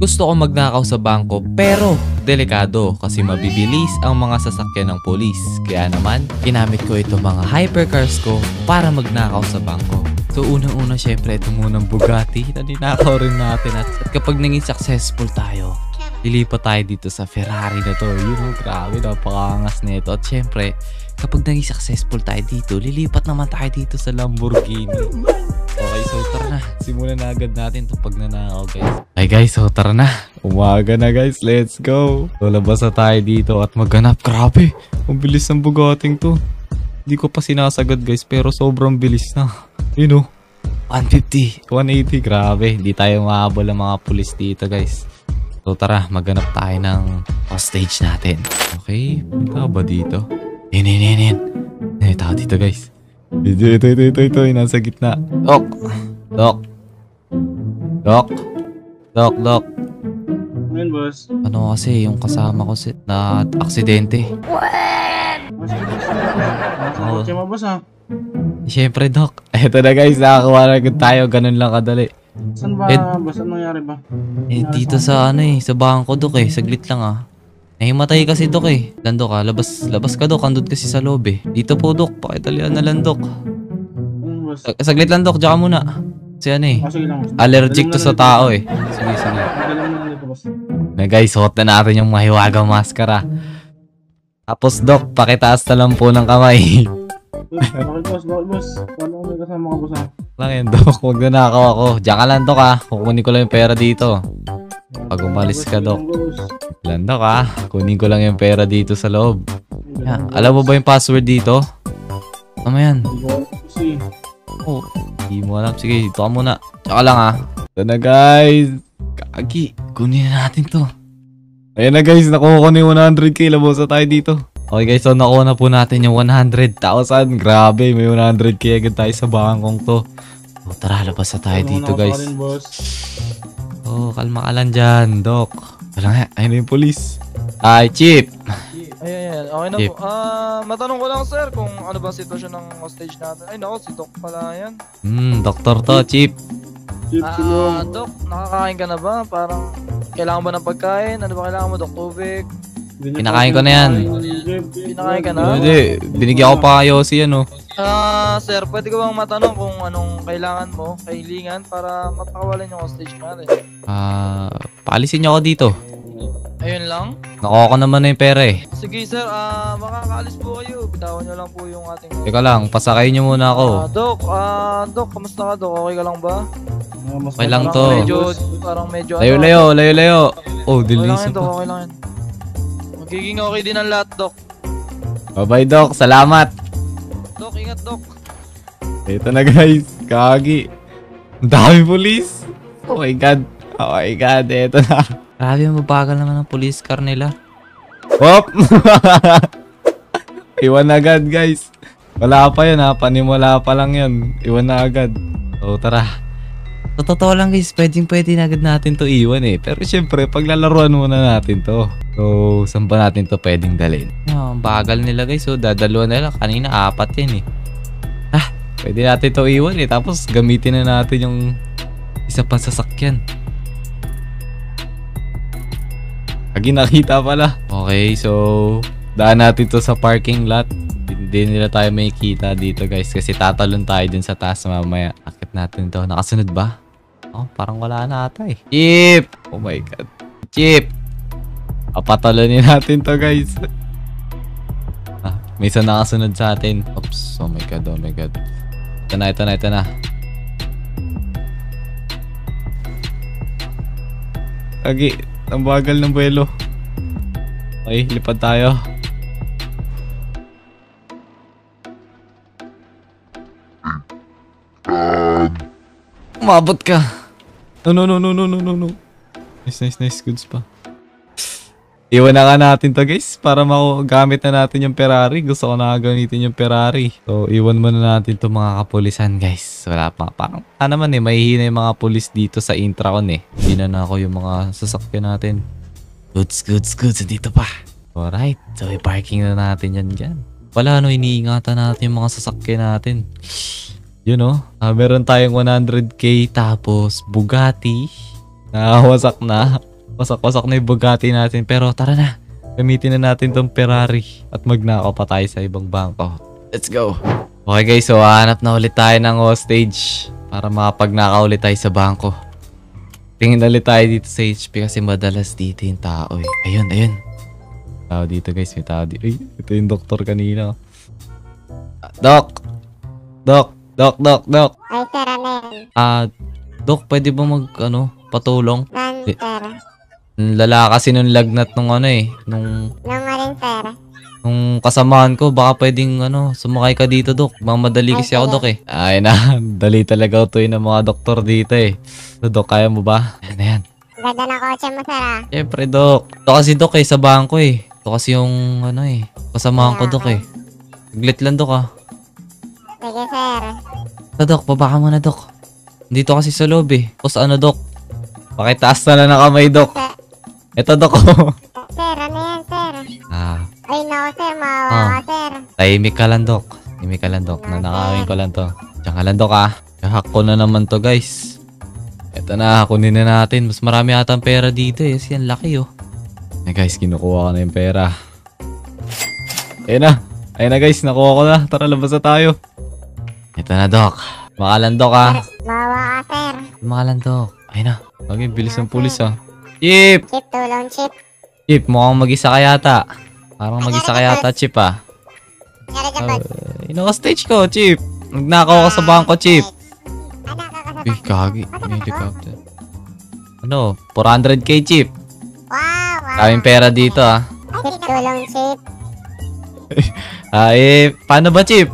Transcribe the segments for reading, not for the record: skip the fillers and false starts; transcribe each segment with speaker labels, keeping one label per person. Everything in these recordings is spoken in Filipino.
Speaker 1: Gusto ko magnakaw sa bangko pero delikado kasi mabibilis ang mga sasakyan ng polis. Kaya naman, ginamit ko ito mga hypercars ko para magnakaw sa bangko. So unang-una syempre ito munang Bugatti na ninakaw rin natin at kapag naging successful tayo, lilipat tayo dito sa Ferrari na to. Grabe, napakangas nito. At syempre, kapag naging successful tayo dito, lilipat naman tayo dito sa Lamborghini. Okay, so tara na. Simulan na agad natin itong pagnanakaw, guys. Okay guys, so tara na. Umaga na guys, let's go. So labas na tayo dito at maghanap. Grabe, ang bilis ng Bugatting to. Hindi ko pa sinasagad guys, pero sobrang bilis na. 150, 180, grabe. Hindi tayo mahabol ng mga pulis dito guys. So tara, maghanap tayo ng hostage natin. Okay, punta ba dito? Yan. May tao dito guys. Ito, nasa gitna. Dok.
Speaker 2: Ngayon, boss.
Speaker 1: Ano kasi, yung kasama ko na aksidente.
Speaker 2: Nakakakotse mo, boss, ha?
Speaker 1: Siyempre, Dok. Eto na guys, nakakuha na agad tayo. Ganun lang kadali.
Speaker 2: Saan ba, boss? Anong nangyari ba?
Speaker 1: Dito sa sa bangko, Dok Saglit lang Nahimatay kasi, Dok Landok labas ka, Dok. Andun kasi sa loob Dito po, Dok. Pakitalian na lang, Dok.
Speaker 2: Boss?
Speaker 1: Saglit lang, Dok. Diyan ka muna. Kasi
Speaker 2: Sige lang, boss.
Speaker 1: allergic to sa tao Sige.
Speaker 2: Magalang mo lang dito, boss.
Speaker 1: Na guys, suot na natin yung mahiwagang maskara. Tapos, Dok, pakitaas na lang po ng kamay.
Speaker 2: Bakit, boss? Paano kung may kasama ka, boss, ha?
Speaker 1: Lang yan, Dok. Huwag na nakaw ako. Diyan ka lang, Dok, Kukunin ko lang yung pera dito. Pag umalis ka, Dok. Lang, Dok, Kunin ko lang yung pera dito sa loob. Alam mo ba yung password dito? Ano yan? Hindi mo alam. Sige, dito ka muna. Tsaka lang, Ito na, guys. Kagi. Kunin na natin to. Ayan na, guys. Nakuha ko na yung 100k. Labosa tayo dito. Okay, guys. So, nakuha na po natin yung 100,000. Grabe. May 100k agad tayo sa bangkong to. So, tara, labas na tayo dito, guys. Kalma ka lang dyan, Dok. Wala nga. Ayun na yung polis. Ay, Chief.
Speaker 3: Ayan. Okay na po. Matanong ko lang, sir, kung ano ba sitwasyon ng hostage natin. Ay, naku, si Doc pala yan.
Speaker 1: Doktor to, Chief.
Speaker 3: Doc, nakakain ka na ba? Parang, kailangan ba ng pagkain? Ano ba kailangan mo, Doc? Tubig?
Speaker 1: Kinakain ko na yan.
Speaker 3: Pinakain ka na?
Speaker 1: Hindi. Binigyan ko pa kayo si
Speaker 3: Sir, pwede ko bang matanong kung anong kailangan mo, kahilingan, para mapakawalan yung hostage natin?
Speaker 1: Paalisin niyo ako dito.
Speaker 3: Ayun lang?
Speaker 1: Nakuha ko naman na yung pera
Speaker 3: Sige, sir, makakaalis po kayo. Bitawan nyo lang po yung ating...
Speaker 1: Teka lang, pasakayin niyo muna ako.
Speaker 3: Doc, kamusta ka, Doc? Okay ka lang ba?
Speaker 1: Okay lang to.
Speaker 3: Parang medyo...
Speaker 1: Layo. Dilisan
Speaker 3: Doc,
Speaker 1: pa.
Speaker 3: okay lang yan. Magiging okay din ang lahat, Doc.
Speaker 1: Bye-bye, Doc. Salamat.
Speaker 3: Doc, ingat, Doc.
Speaker 1: Ito na, guys. Kagi. Ang dami polis. Oh my God. Ito na. Grabe, mabagal naman ang police car nila. Hop! Iwan na agad, guys. Wala pa yun, Panimula pa lang yun. Iwan na agad. So, tara. Sa totoo lang, guys, pwede na agad natin to iwan Pero syempre, paglalaruan muna natin to. So, saan ba natin to pwedeng dalhin? Ang bagal nila, guys. So, dadalawa nila. Kanina, 4 yan pwede natin to iwan Tapos, gamitin na natin yung isa pa sasakyan. Lagi nakita pala. Okay, so daan natin to sa parking lot. Hindi nila tayo may kita dito, guys, kasi tatalon tayo dun sa taas mamaya. Akit natin to. Nakasunod ba? Parang wala na ata Chief! Oh my God. Chief! Papatalonin natin to, guys. May isa nakasunod sa atin. Oops. Oh my God. Ito na. Lagi. Ang bagal ng buwelo. Okay, lipad tayo. Umabot ka. No. Nice. Goods pa. Iwan na nga natin to, guys, para magamit na natin yung Ferrari. Gusto ko na gamitin yung Ferrari. So, iwan muna natin to mga kapulisan, guys. Wala pa. Parang, naman mahihina yung mga pulis dito sa Intracon Hindi na ako yung mga sasakyan natin. Goods. Dito pa. Alright. So, i-parking na natin yan dyan. Wala, iniingatan natin yung mga sasakyan natin. Meron tayong 100k tapos Bugatti. Nakawasak na. Wasak-wasak na yung Bugatti natin. Pero tara na. Gamitin na natin tong Ferrari. At magnakaw pa tayo sa ibang bangko. Let's go. Okay guys, so hanap na ulit tayo ng hostage. Para makapagnakaw ulit tayo sa bangko. Tingin ulit tayo dito sa HP kasi madalas dito yung tao eh. Ayun, ayun. Tao dito guys, may tao dito. Ay, ito yung doktor kanina. Doc! Doc! Doc! Doc! Doc!
Speaker 4: Ay, sir, ano yan?
Speaker 1: Doc, pwede ba patulong?
Speaker 4: Nan, sir.
Speaker 1: Lala kasi nung lagnat nung nung
Speaker 4: Nung alin, sir?
Speaker 1: nung kasamahan ko, baka pwedeng sumakay ka dito, Doc. Mamadali kasi ako, Doc eh. Ay na, dali talaga ito ng mga doktor dito eh. So, Doc, kaya mo ba? Ayan na yan.
Speaker 4: Ganda ng kotse mo, sir, ah.
Speaker 1: Siyempre, Doc. Ito kasi, Doc sa bangko eh. Ito kasi yung kasamahan ko, Doc eh. Saglit lang, Doc ah.
Speaker 4: Sige, sir.
Speaker 1: Ito, Doc, baba ka muna, Doc. Dito kasi sa loob eh. Tapos Doc? Pakitaas na lang ng kamay, Doc. Ito, Doc.
Speaker 4: Sir, ano yan, sir? Ay, naku, sir. Mawawa ka, sir.
Speaker 1: Tahimik ka lang, Doc. Tahimik ka lang, Doc. Nanakawin ko lang to. Diyan ka lang, Doc, ah. Kahack ko na naman to, guys. Ito na, kunin na natin. Mas marami atang pera dito eh. Kasi ang laki, oh. Eh, guys, kinukuha ko na yung pera. Ayun na. Ayun na, guys. Nakuha ko na. Tara, labas na tayo. Ito na, Doc. Makalan, Doc, ah.
Speaker 4: Mawawa ka, sir.
Speaker 1: Makalan, Doc. Ayun na. Okay, bilis ng pulis, ah. Chip!
Speaker 4: Chip, tulong, chip.
Speaker 1: Chip, mukhang mag-isa ka yata. Parang mag-isa ka yata, Chip, ah.
Speaker 4: Nangyari dyan, boss.
Speaker 1: Ino-stage ko, Chip. Nagnakaw ka sa bangko, Chip.
Speaker 4: Anak ka sa
Speaker 1: Uy, kagi. May helicopter. 400k, Chip.
Speaker 4: Wow, wow.
Speaker 1: Kaming pera dito, ah.
Speaker 4: Chip, tulong, chip.
Speaker 1: Paano ba, Chip?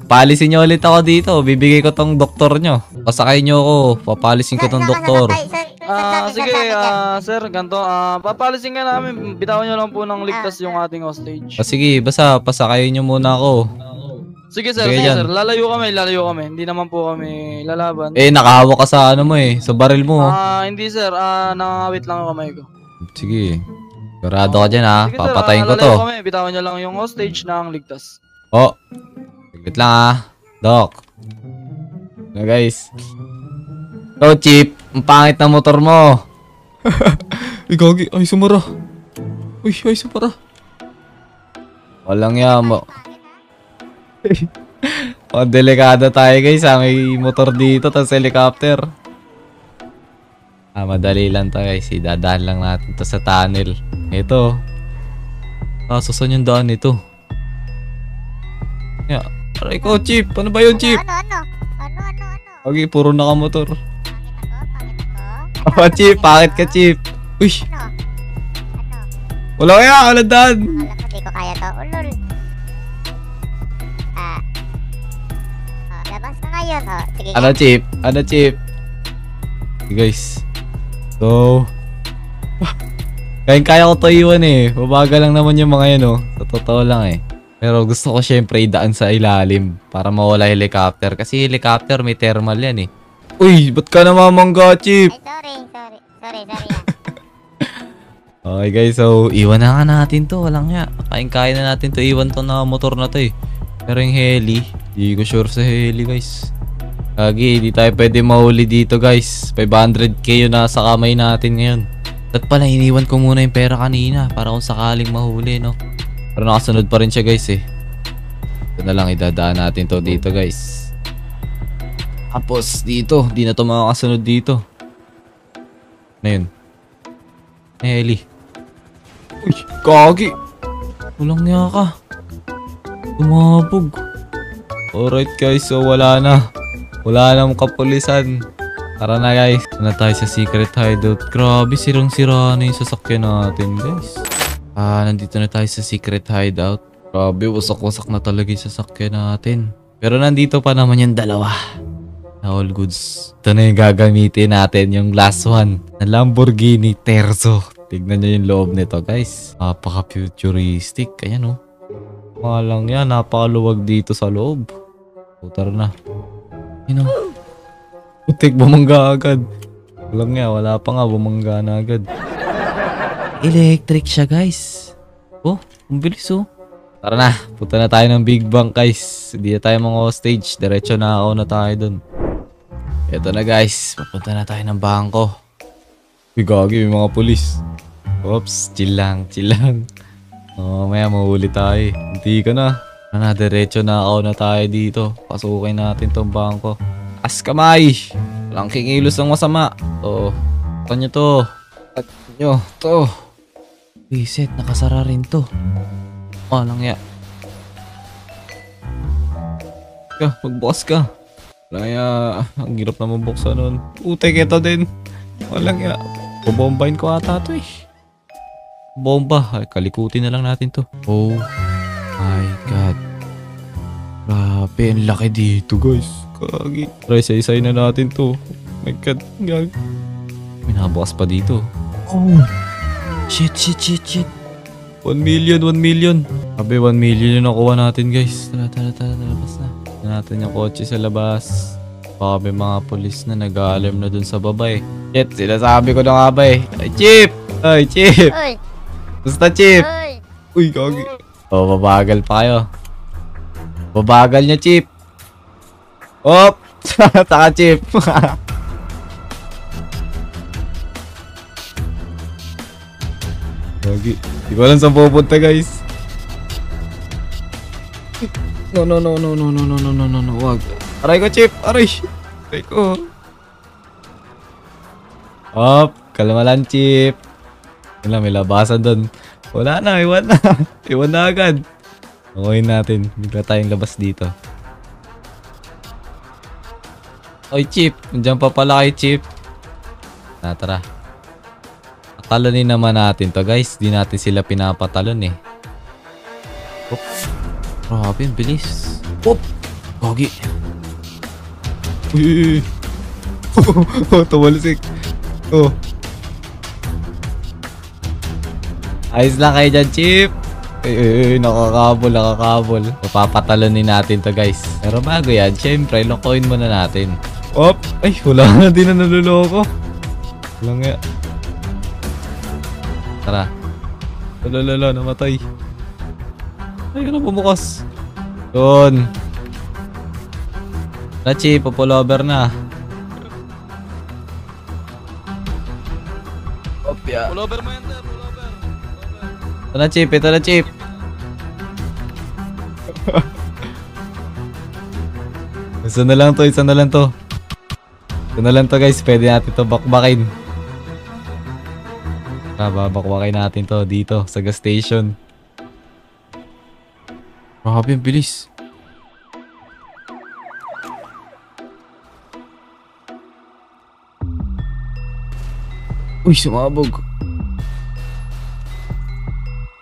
Speaker 1: Paalisin nyo ulit ako dito. Bibigay ko tong doktor nyo. Pasakay nyo ako. Papalisin ko tong doktor.
Speaker 3: Sige, sir, ganito. Papalisin ka namin. Bitawan nyo lang po ng ligtas yung ating hostage.
Speaker 1: Sige, basta pasakayin nyo muna ako.
Speaker 3: Sige, sir,
Speaker 1: Sige
Speaker 3: sige,
Speaker 1: yan.
Speaker 3: sir. Lalayo kami. Hindi naman po kami lalaban.
Speaker 1: Nakahawak ka sa sa baril mo.
Speaker 3: Hindi, sir. Nangangawit lang ang kamay ko.
Speaker 1: Sige. Sigurado ka dyan, ha.
Speaker 3: Sige, sir,
Speaker 1: Papatayin ko to.
Speaker 3: lalayo kami. Bitawan nyo lang yung hostage ng ligtas.
Speaker 1: Oh. Saglit lang, ha. Doc. Guys. So, Chip. Ang pangit na motor mo. Gagi. Ay, sumara. Uy, sumara. Walang yamo. Delikado tayo, guys, ha. May motor dito, tapos helicopter. Madali lang to, guys. Idadaan lang natin to sa tunnel. Ito. Saan yung daan nito? Yeah. Aray ko, Chip. Ano ba yun, Chip?
Speaker 4: Ano?
Speaker 1: Okay, puro nakamotor.
Speaker 4: Pangit ako?
Speaker 1: Chip, bakit ka, Chip? Uy,
Speaker 4: Ano?
Speaker 1: wala kaya, aladaan.
Speaker 4: Alam mo, di ko kaya to. Ulol. Labas ka ngayon, oh. Sige,
Speaker 1: Ano, Chip? Okay, guys. So, kaya ko to iwan eh. Babaga lang naman yung mga yun, oh. Sa totoo lang eh. Pero gusto ko syempre idaan sa ilalim para mawala helicopter. Kasi helicopter may thermal yan eh. Uy, ba't ka namamangga, Chip?
Speaker 4: Ay, sorry.
Speaker 1: Okay guys, so iwan na nga natin to. Walang nga. Kain-kain na natin to. Iwan to na motor na to eh. Pero yung heli, di ko sure sa heli guys. Kagi, di tayo pwede mahuli dito guys. 500k yun nasa kamay natin ngayon. At pala, iniwan ko muna yung pera kanina para kung sakaling mahuli, no? Pero nakasunod pa rin siya guys eh. Ito na lang, idadaan natin to dito guys. Tapos dito, di na to makakasunod dito. Ano yun? Heli. Uy, kagi! Walang niya ka. Tumabog. Alright guys, so wala na. Wala na kapulisan. Tara na guys. Na tayo sa secret hideout. Grabe, sirang-sira na yung sasakyan natin guys. Nandito na tayo sa secret hideout. Grabe, wasak-wasak na talaga yung sasakyan natin. Pero nandito pa naman yung dalawa. Na all goods. Ito na yung gagamitin natin, yung last one. Na Lamborghini Terzo. Tignan nyo yung loob nito guys. Napaka-futuristic. Ayan oh. Mga lang yan, napakaluwag dito sa loob. Tara na. Yun oh. Putik, bumangga agad. Wala pa nga, bumangga na agad. Electric siya guys. Oh, ang bilis oh. Tara na, punta na tayo ng Big Bang guys. Hindi na tayo mga hostage. Diretso na ako na tayo dun. Eto na guys, papunta na tayo ng bangko. Uy, gagi, may mga pulis. Oops, chill lang, chill lang. Mamaya mahuli tayo. Hindi ka na. Diretso na ako na tayo dito. Pasukin natin tong bangko. As kamay! Walang kingilos ng masama. Kanyo to. Kanyo to. Reset, nakasara rin to. Walang ya. Magbukas ka. Walang ya. Ang hirap na mabuksan nun. Utek, ito din. Walang ya. Bobombahin ko ata to eh. Bomba. Ay, kalikutin na lang natin to. Oh my God. Grabe, ang laki dito guys. Kagi. Try isa-isay na natin to. Oh my God. Gag. Minabukas pa dito. Oh. Shit. 1 million. Sabi 1 million yung nakuha natin guys. Tara. Labas na. Tignan natin yung kotse sa labas. Baka may mga polis na nag-a-alarm na dun sa baba eh. Shit, sinasabi ko na nga ba eh. Ay, Chip!
Speaker 4: Uy!
Speaker 1: Basta, Chip!
Speaker 4: Uy!
Speaker 1: Uy, kagi. Babagal pa kayo. Babagal niya, Chip. Op! Taka, Chip. Kagi. Di ko alam saan pupunta, guys. No. Wag. Aray ko, Chip. Aray ko. Op. Kalma lang, Chip. Wala, may labasan doon. Wala na, iwan na. Iwan na agad. Okay natin. Bigla tayong labas dito. Oy, Chip. Nandiyan pa pala kay Chip. Tara. Talonin naman natin to, guys. Di natin sila pinapatalon eh. Op. Grabe, bilis. Op. Gogi. Uy. Tumalisik. Ayos lang kayo dyan, Chip. Nakakabol. Papapatalonin natin to, guys. Pero bago yan, syempre, lokohin muna natin. Op! Ay, wala na din na naluloko. Wala nga. Tara. Lala, namatay. Ay, ano bumukas? Doon. Na, Chip, popolover na. Opya.
Speaker 3: Pullover mo yan, sir. Pullover.
Speaker 1: Ito na, Chip. Isa na lang to. Guys. Pwede natin to bakbakin. Babakbakin natin to dito sa gas station. Grabe, ang bilis. Uy, sumabog.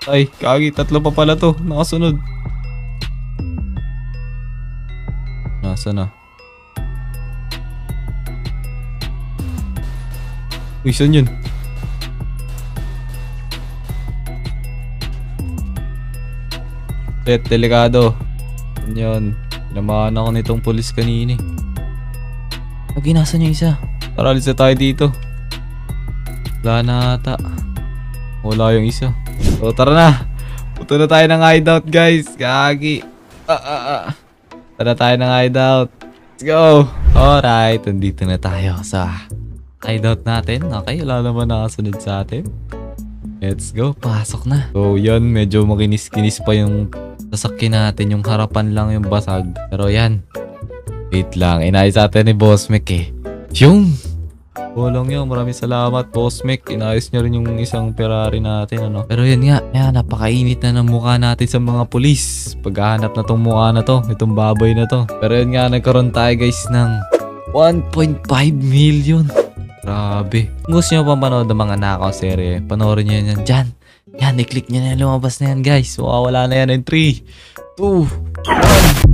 Speaker 1: Ay, kagi, 3 pa pala to. Nakasunod. Nasa na? Uy, saan yun? Delikado. Yun. Pinamahan ako nitong pulis kanina. Lagi, nasa niya isa? Tara, alis na tayo dito. Wala na ata. Wala yung isa. So, tara na. Punta na tayo ng hideout, guys. Kagi. Tara tayo ng hideout. Let's go. Alright, nandito na tayo sa hideout natin. Okay, wala naman nakasunod sa atin. Let's go. Pasok na. So, yan. Medyo makinis-kinis pa yung sasakyan natin. Yung harapan lang yung basag. Pero yan. Wait lang. Inayos natin ni Boss Mick eh. Yung! Walang yan. Maraming salamat, Boss Mick. Inayos niya rin yung isang Ferrari natin. Ano? Pero yan nga. Yan, napakainit na ng mukha natin sa mga pulis. Paghahanap na tong mukha na to. Itong baboy na to. Pero yan nga, nagkaroon tayo guys ng 1.5 million. Grabe. Kung gusto nyo pa manood ng mga nakaw serye, panoorin nyo yan dyan. Yan, i-click nyo na yan. Lumabas na yan guys. Wala na yan in 3, 2, 1.